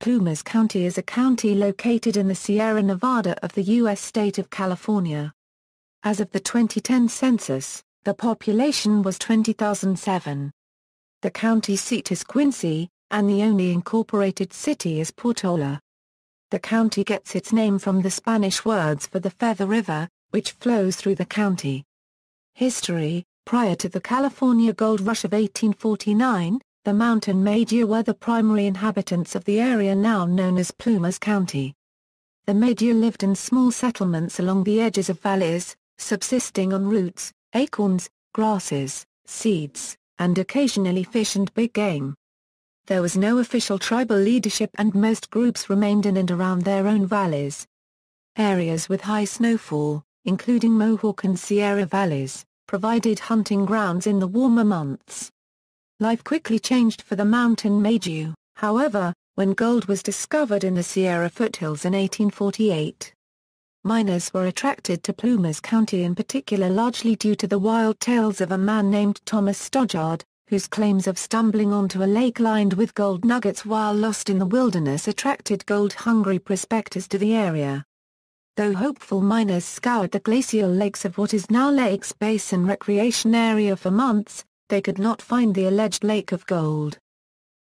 Plumas County is a county located in the Sierra Nevada of the U.S. state of California. As of the 2010 census, the population was 20,007. The county seat is Quincy, and the only incorporated city is Portola. The county gets its name from the Spanish words for the Feather River, which flows through the county. History: prior to the California Gold Rush of 1849, the Mountain Maidu were the primary inhabitants of the area now known as Plumas County. The Maidu lived in small settlements along the edges of valleys, subsisting on roots, acorns, grasses, seeds, and occasionally fish and big game. There was no official tribal leadership and most groups remained in and around their own valleys. Areas with high snowfall, including Mohawk and Sierra valleys, provided hunting grounds in the warmer months. Life quickly changed for the Mountain Maidu, however, when gold was discovered in the Sierra foothills in 1848. Miners were attracted to Plumas County in particular largely due to the wild tales of a man named Thomas Stoddard, whose claims of stumbling onto a lake lined with gold nuggets while lost in the wilderness attracted gold-hungry prospectors to the area. Though hopeful miners scoured the glacial lakes of what is now Lakes Basin Recreation Area for months, they could not find the alleged lake of gold.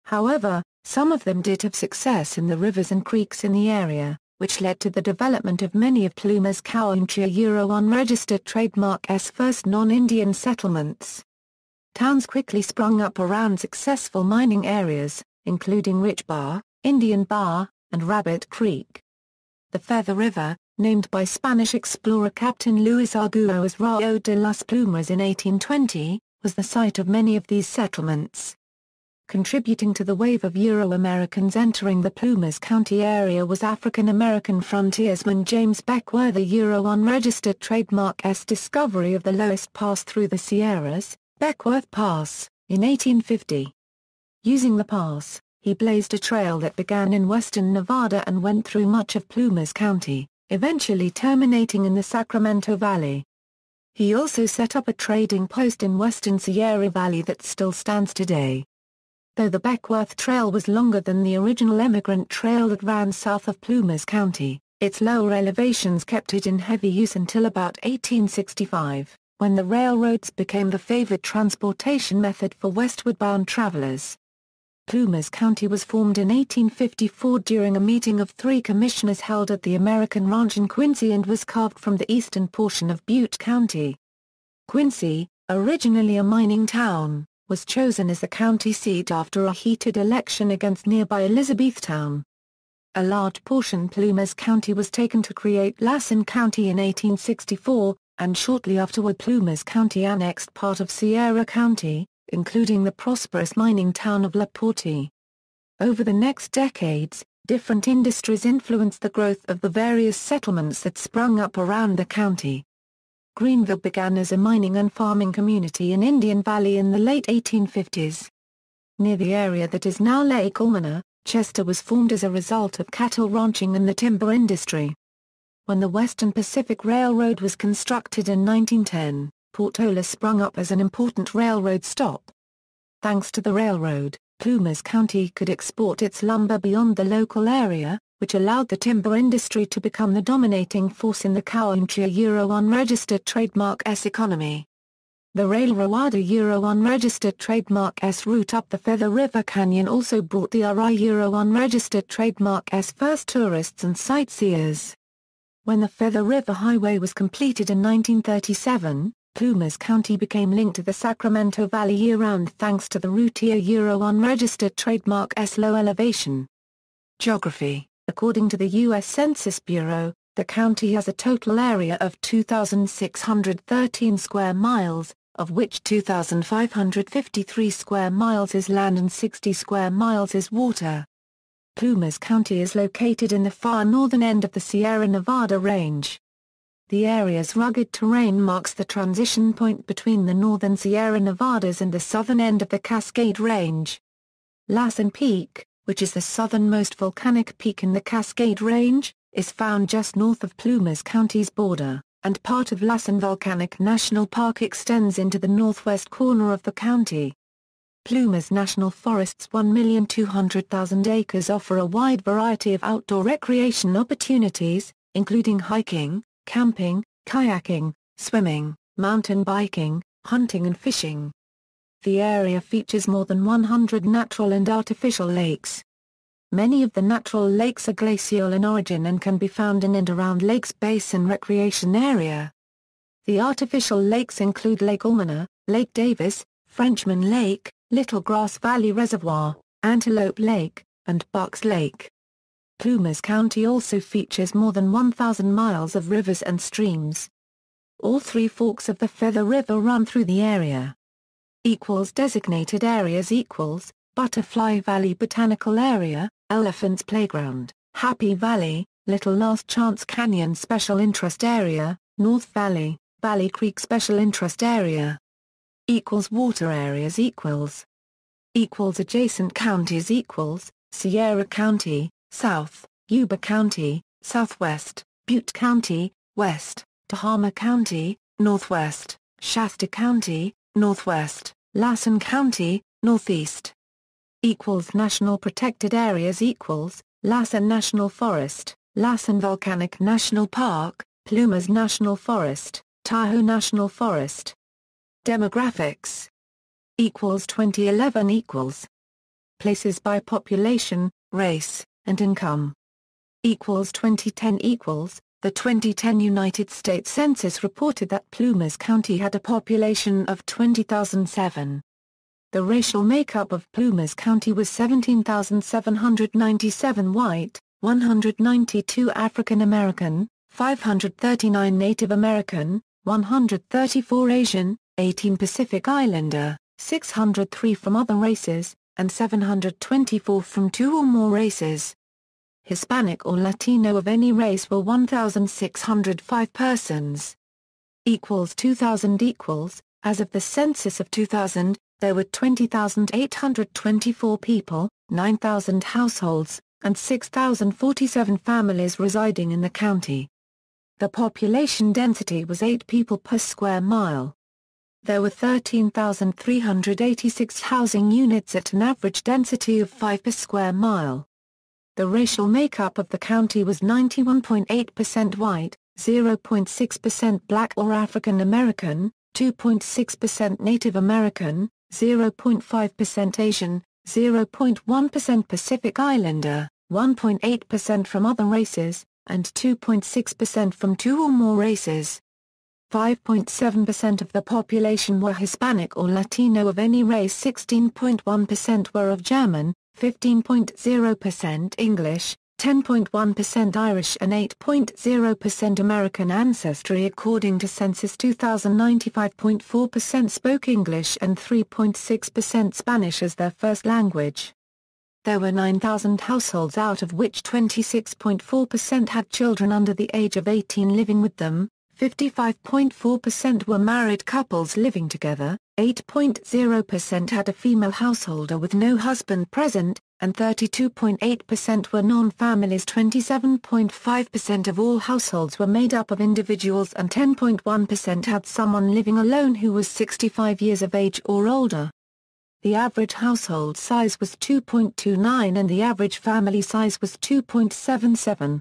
However, some of them did have success in the rivers and creeks in the area, which led to the development of many of Plumas County's unregistered trademark's first non-Indian settlements. Towns quickly sprung up around successful mining areas, including Rich Bar, Indian Bar, and Rabbit Creek. The Feather River, named by Spanish explorer Captain Luis Arguello as Rio de las Plumas in 1820, was the site of many of these settlements. Contributing to the wave of Euro-Americans entering the Plumas County area was African-American frontiersman James Beckworth. Unregistered trademark's discovery of the lowest pass through the Sierras, Beckworth Pass, in 1850. Using the pass, he blazed a trail that began in western Nevada and went through much of Plumas County, eventually terminating in the Sacramento Valley. He also set up a trading post in western Sierra Valley that still stands today. Though the Beckworth Trail was longer than the original emigrant trail that ran south of Plumas County, its lower elevations kept it in heavy use until about 1865, when the railroads became the favored transportation method for westward-bound travelers. Plumas County was formed in 1854 during a meeting of 3 commissioners held at the American Ranch in Quincy and was carved from the eastern portion of Butte County. Quincy, originally a mining town, was chosen as the county seat after a heated election against nearby Elizabethtown. A large portion Plumas County was taken to create Lassen County in 1864, and shortly afterward Plumas County annexed part of Sierra County, including the prosperous mining town of La Porte. Over the next decades, different industries influenced the growth of the various settlements that sprung up around the county. Greenville began as a mining and farming community in Indian Valley in the late 1850s. Near the area that is now Lake Almana, Chester was formed as a result of cattle ranching and the timber industry. When the Western Pacific Railroad was constructed in 1910, Portola sprung up as an important railroad stop. Thanks to the railroad, Plumas County could export its lumber beyond the local area, which allowed the timber industry to become the dominating force in the county's unregistered trademark's economy. The railroad unregistered trademark's route up the Feather River Canyon also brought the unregistered trademark's first tourists and sightseers. When the Feather River Highway was completed in 1937, Plumas County became linked to the Sacramento Valley year-round thanks to the routier unregistered trademark's low elevation. Geography: according to the U.S. Census Bureau, the county has a total area of 2,613 square miles, of which 2,553 square miles is land and 60 square miles is water. Plumas County is located in the far northern end of the Sierra Nevada range. The area's rugged terrain marks the transition point between the northern Sierra Nevadas and the southern end of the Cascade Range. Lassen Peak, which is the southernmost volcanic peak in the Cascade Range, is found just north of Plumas County's border, and part of Lassen Volcanic National Park extends into the northwest corner of the county. Plumas National Forest's 1,200,000 acres offer a wide variety of outdoor recreation opportunities, including hiking, camping, kayaking, swimming, mountain biking, hunting and fishing. The area features more than 100 natural and artificial lakes. Many of the natural lakes are glacial in origin and can be found in and around Lakes Basin Recreation Area. The artificial lakes include Lake Almana, Lake Davis, Frenchman Lake, Little Grass Valley Reservoir, Antelope Lake, and Bucks Lake. Plumas County also features more than 1,000 miles of rivers and streams. All three forks of the Feather River run through the area. Designated areas Butterfly Valley Botanical Area, Elephants Playground, Happy Valley, Little Last Chance Canyon Special Interest Area, North Valley, Valley Creek Special Interest Area. Water areas Adjacent counties Sierra County, South, Yuba County, Southwest, Butte County, West, Tehama County, Northwest, Shasta County, Northwest, Lassen County, Northeast. National Protected Areas Lassen National Forest, Lassen Volcanic National Park, Plumas National Forest, Tahoe National Forest. Demographics 2011 Places by population, race, and income 2010 The 2010 United States Census reported that Plumas County had a population of 20,007. The racial makeup of Plumas County was 17,797 white, 192 African American, 539 Native American, 134 Asian, 18 Pacific Islander, 603 from other races, and 724 from two or more races. Hispanic or Latino of any race were 1,605 persons. 2000 As of the census of 2000, there were 20,824 people, 9,000 households, and 6,047 families residing in the county. The population density was 8 people per square mile. There were 13,386 housing units at an average density of 5 per square mile. The racial makeup of the county was 91.8% white, 0.6% black or African American, 2.6% Native American, 0.5% Asian, 0.1% Pacific Islander, 1.8% from other races, and 2.6% from two or more races. 5.7% of the population were Hispanic or Latino of any race, 16.1% were of German, 15.0% English, 10.1% Irish and 8.0% American ancestry. According to Census 2000, 95.4% spoke English and 3.6% Spanish as their first language. There were 9,000 households, out of which 26.4% had children under the age of 18 living with them, 55.4% were married couples living together, 8.0% had a female householder with no husband present, and 32.8% were non-families. 27.5% of all households were made up of individuals, and 10.1% had someone living alone who was 65 years of age or older. The average household size was 2.29 and the average family size was 2.77.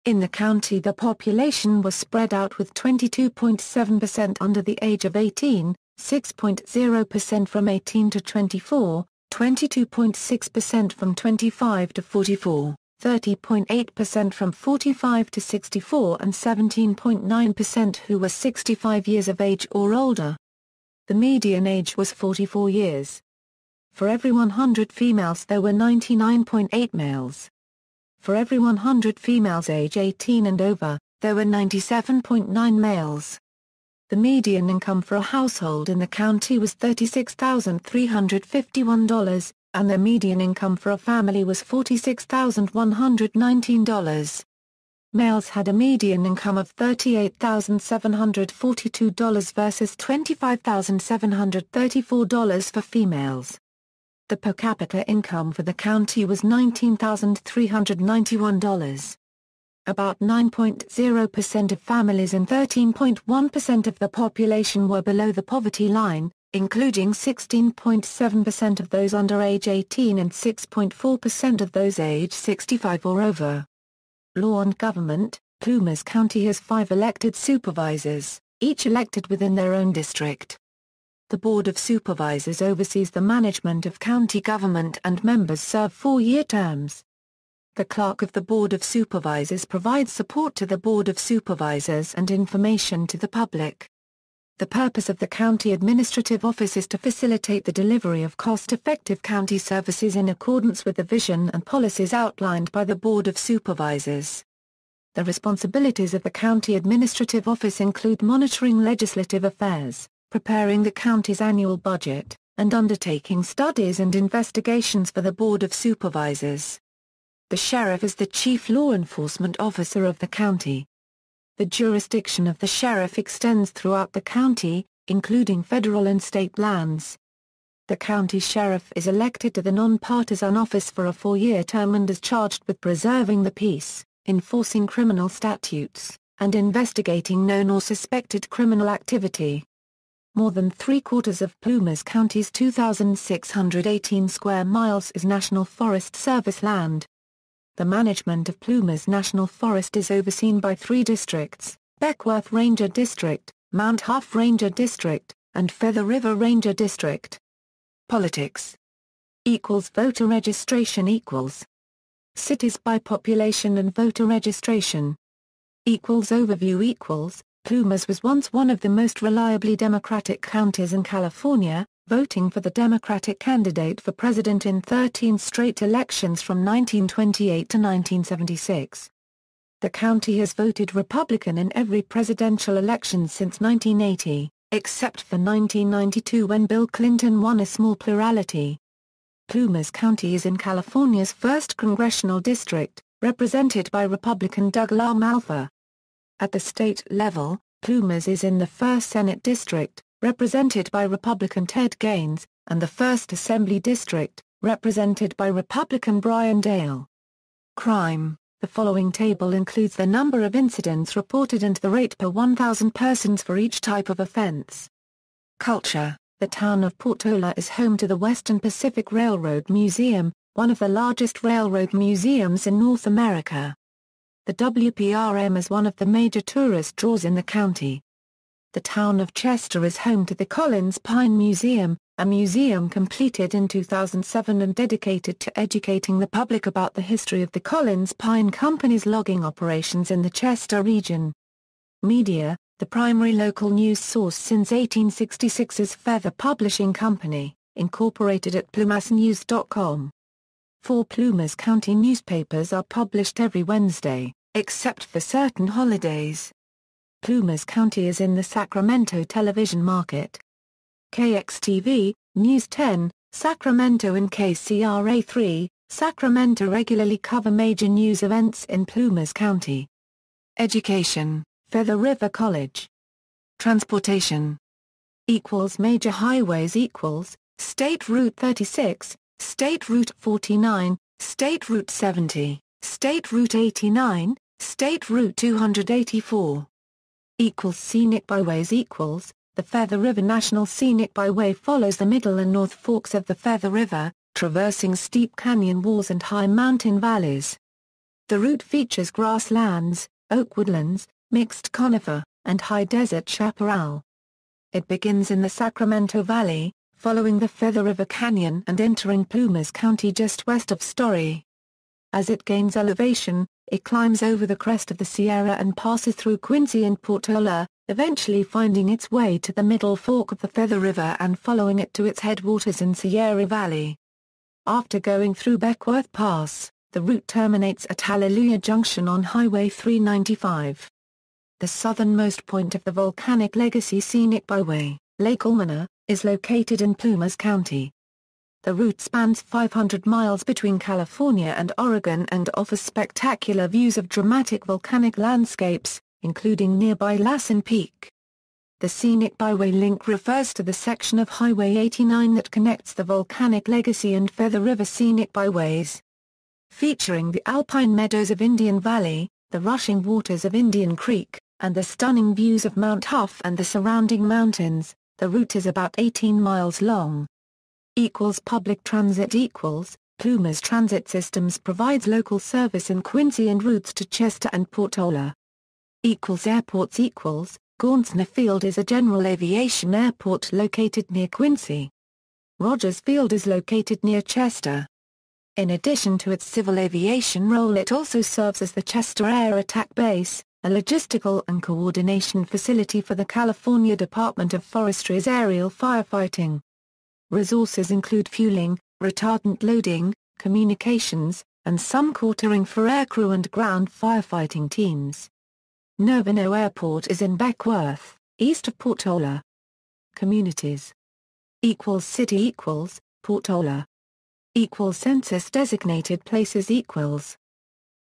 In the county, the population was spread out, with 22.7% under the age of 18, 6.0% from 18 to 24, 22.6% from 25 to 44, 30.8% from 45 to 64 and 17.9% who were 65 years of age or older. The median age was 44 years. For every 100 females there were 99.8 males. For every 100 females age 18 and over, there were 97.9 males. The median income for a household in the county was $36,351, and the median income for a family was $46,119. Males had a median income of $38,742 versus $25,734 for females. The per capita income for the county was $19,391. About 9.0% of families and 13.1% of the population were below the poverty line, including 16.7% of those under age 18 and 6.4% of those age 65 or over. Law and Government. Plumas County has 5 elected supervisors, each elected within their own district. The Board of Supervisors oversees the management of county government and members serve 4-year terms. The Clerk of the Board of Supervisors provides support to the Board of Supervisors and information to the public. The purpose of the County Administrative Office is to facilitate the delivery of cost-effective county services in accordance with the vision and policies outlined by the Board of Supervisors. The responsibilities of the County Administrative Office include monitoring legislative affairs, preparing the county's annual budget, and undertaking studies and investigations for the Board of Supervisors. The Sheriff is the chief law enforcement officer of the county. The jurisdiction of the sheriff extends throughout the county, including federal and state lands. The county sheriff is elected to the nonpartisan office for a 4-year term and is charged with preserving the peace, enforcing criminal statutes, and investigating known or suspected criminal activity. More than 3/4 of Plumas County's 2,618 square miles is National Forest Service land. The management of Plumas National Forest is overseen by 3 districts, Beckworth Ranger District, Mount Huff Ranger District, and Feather River Ranger District. Politics. Voter registration Cities by population and voter registration. Overview Plumas was once one of the most reliably Democratic counties in California, voting for the Democratic candidate for president in 13 straight elections from 1928 to 1976. The county has voted Republican in every presidential election since 1980, except for 1992 when Bill Clinton won a small plurality. Plumas County is in California's 1st congressional district, represented by Republican Doug LaMalfa. At the state level, Plumas is in the 1st Senate District, represented by Republican Ted Gaines, and the 1st Assembly District, represented by Republican Brian Dale. Crime. The following table includes the number of incidents reported and the rate per 1,000 persons for each type of offense. Culture. The town of Portola is home to the Western Pacific Railroad Museum, one of the largest railroad museums in North America. The WPRM is one of the major tourist draws in the county. The town of Chester is home to the Collins Pine Museum, a museum completed in 2007 and dedicated to educating the public about the history of the Collins Pine Company's logging operations in the Chester region. Media. The primary local news source since 1866 is Feather Publishing Company, incorporated at plumasnews.com. 4 Plumas County newspapers are published every Wednesday, except for certain holidays. Plumas County is in the Sacramento television market. KXTV, News 10, Sacramento and KCRA3, Sacramento regularly cover major news events in Plumas County. Education. Feather River College. Transportation. Major highways State Route 36, State Route 49, State Route 70, State Route 89, State Route 284. Scenic byways The Feather River National Scenic Byway follows the middle and north forks of the Feather River, traversing steep canyon walls and high mountain valleys. The route features grasslands, oak woodlands, mixed conifer, and high desert chaparral. It begins in the Sacramento Valley, following the Feather River Canyon and entering Plumas County just west of Story. As it gains elevation, it climbs over the crest of the Sierra and passes through Quincy and Portola, eventually finding its way to the middle fork of the Feather River and following it to its headwaters in Sierra Valley. After going through Beckworth Pass, the route terminates at Hallelujah Junction on Highway 395. The southernmost point of the Volcanic Legacy Scenic Byway, Lake Almana, is located in Plumas County. The route spans 500 miles between California and Oregon and offers spectacular views of dramatic volcanic landscapes, including nearby Lassen Peak. The Scenic Byway link refers to the section of Highway 89 that connects the Volcanic Legacy and Feather River Scenic Byways. Featuring the alpine meadows of Indian Valley, the rushing waters of Indian Creek, and the stunning views of Mount Huff and the surrounding mountains, The route is about 18 miles long. Public transit Plumas Transit Systems provides local service in Quincy and routes to Chester and Portola. Airports Gauntner Field is a general aviation airport located near Quincy. Rogers Field is located near Chester. In addition to its civil aviation role, it also serves as the Chester Air Attack Base, a logistical and coordination facility for the California Department of Forestry's aerial firefighting. Resources include fueling, retardant loading, communications, and some quartering for aircrew and ground firefighting teams. Novino Airport is in Beckworth, east of Portola. Communities City Portola. Census-designated places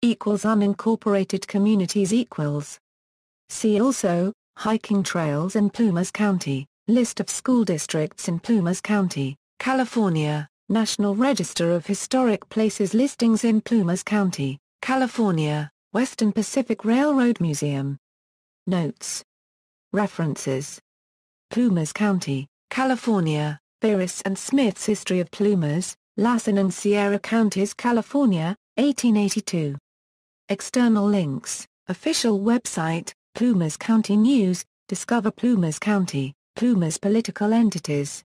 unincorporated communities See also, hiking trails in Plumas County, list of school districts in Plumas County, California, National Register of Historic Places listings in Plumas County, California, Western Pacific Railroad Museum. Notes. References. Plumas County, California, Beres and Smith's History of Plumas, Lassen and Sierra Counties, California, 1882. External links, official website, Plumas County News, Discover Plumas County, Plumas political entities.